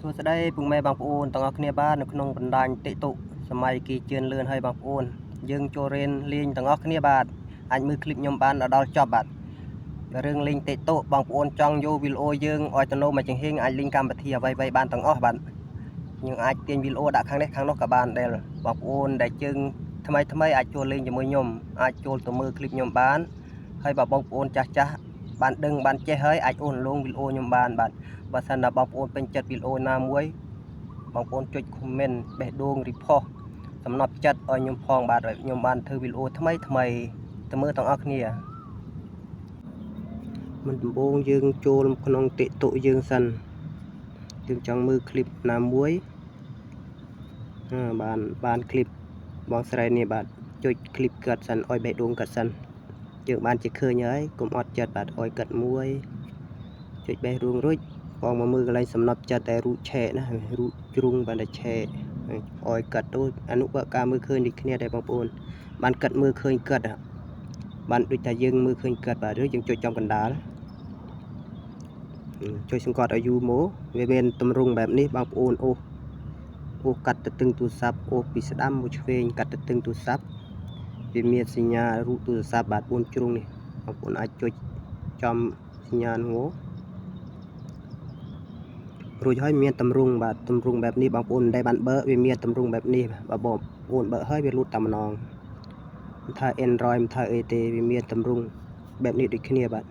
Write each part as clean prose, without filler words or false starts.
សួស្តីពុកម៉ែបងប្អូនទាំងអស់គ្នាបាទនៅក្នុងបណ្ដាញ TikTok សម័យគេជឿនលឿនហើយបងប្អូនយើងចូលរៀនលេងទាំងអស់គ្នាបាទអាចមើលឃ្លីបខ្ញុំបានដល់ចប់បាទរឿងលេង TikTok បងប្អូនចង់យកវីដេអូយើងឲ្យទៅមកចំហៀងអាចលេងកម្មវិធីអ្វីៗបានទាំងអស់បាទយើងអាចទាញវីដេអូដាក់ខាងនេះខាងនោះក៏បានដែរបងប្អូនដែលជើងថ្មីអាចចូលលេងជាមួយខ្ញុំអាចចូលទៅមើលឃ្លីបខ្ញុំបានហើយបើបងប្អូនចាស់បានដឹងបានចេះហើយអាចអូនលងវីដេអូខ្ញុំបានបាទបើសិនណាបងប្អូនពេញចិត្តវីដេអូណាមួយបងប្អូនចុច comment បេះដូង report សំណប់ចិត្តឲ្យខ្ញុំផងបាទខ្ញុំបានធ្វើវីដេអូថ្មីទៅមើលទាំងអស់គ្នាមិនដំបូងយើងចូលក្នុង TikTok យើងសិនយើងចង់មើលឃ្លីបណាមួយបានឃ្លីបបងស្រីនេះបាទចុចឃ្លីបកាត់សិនឲ្យបេះដូងកាត់សិនយើងបានជាឃើញហើយកុំអត់ចិត្តបាទឲ្យកាត់មួយចុចបេះដូងរួចបងមកមើលកន្លែងសំណប់ចិត្តតែរូបឆែកណារូបជ្រុងបានតែឆែកឲ្យកាត់ទៅអនុបការមើលឃើញដូចគ្នាដែរបងប្អូនបានកាត់មើលឃើញកាត់បានដូចតែយើងមើលឃើញកាត់បាទឬយើងចុចចំកណ្ដាលចុចសង្កត់ឲ្យយូរមកវាមានទម្រង់បែបនេះបងប្អូនអូសកាត់ទៅទឹងទូរស័ព្ទអូសពីស្ដាំមកឆ្វេងកាត់ទៅទឹងទូរស័ព្ទវាមានសញ្ញារូបទូរស័ព្ទបាទ4ជ្រុងនេះបងប្អូនអាចចុចចំសញ្ញានោះរួចហើយមានទម្រង់បាទទម្រង់បែបនេះបងប្អូនដែលបានបើកវាមានទម្រង់បែបនេះបើបងប្អូនបើកហើយវាលូតតែម្ដងមិនថា Android មិនថាអីទេវាមានទម្រង់បែបនេះដូចគ្នាបាទ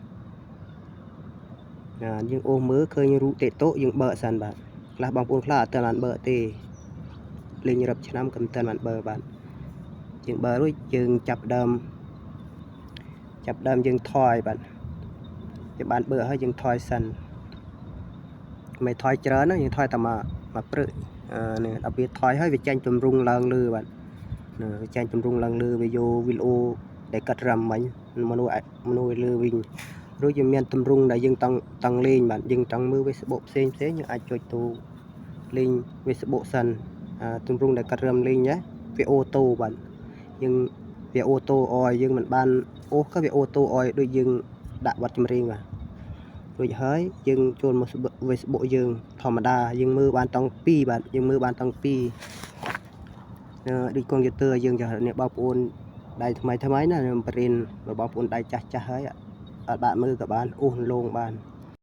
យើងអូសមើលឃើញរូប TikTok យើងបើកសិនបាទខ្លះបងប្អូនខ្លះអត់ទាន់បានបើកទេលេងរាប់ឆ្នាំក៏មិនទាន់បានបើកបាទយើងបើករួចយើងចាប់ដើមយើងថយបាទយើងបានបើកហើយយើងថយសិនមិនថយច្រើនណាយើងថយតែមកព្រឹកនេះដល់វាថយហើយវាចាញ់ទម្រង់ឡើងលើបាទវាចាញ់ទម្រង់ឡើងលើវាយកវីដេអូដែលកាត់រ៉ាំមិញមនុស្សលើវិញរួចយើងមានទម្រង់ដែលយើងតង់លេងបាទយើងចង់មើល Facebook ផ្សេងយើងអាចចុចទៅលេង Facebook សិនទម្រង់ដែលកាត់រ៉ាំលេងណាវាអូតូបាទយើងវាអូតូអយយើងមិនបានអូសក៏វាអូតូអយដូចយើងដាក់បទចម្រៀងបាទរួចហើយយើងចូលមក Facebook យើងធម្មតាយើងមើលបានតង់2បាទយើងមើលបានតង់2ដូចកុំព្យូទ័រយើងចាស់នេះបងប្អូនដៃថ្មីណាខ្ញុំបរិញ្ញាបងប្អូនដៃចាស់ហើយអត់បានមើលក៏បានអូសលងបាន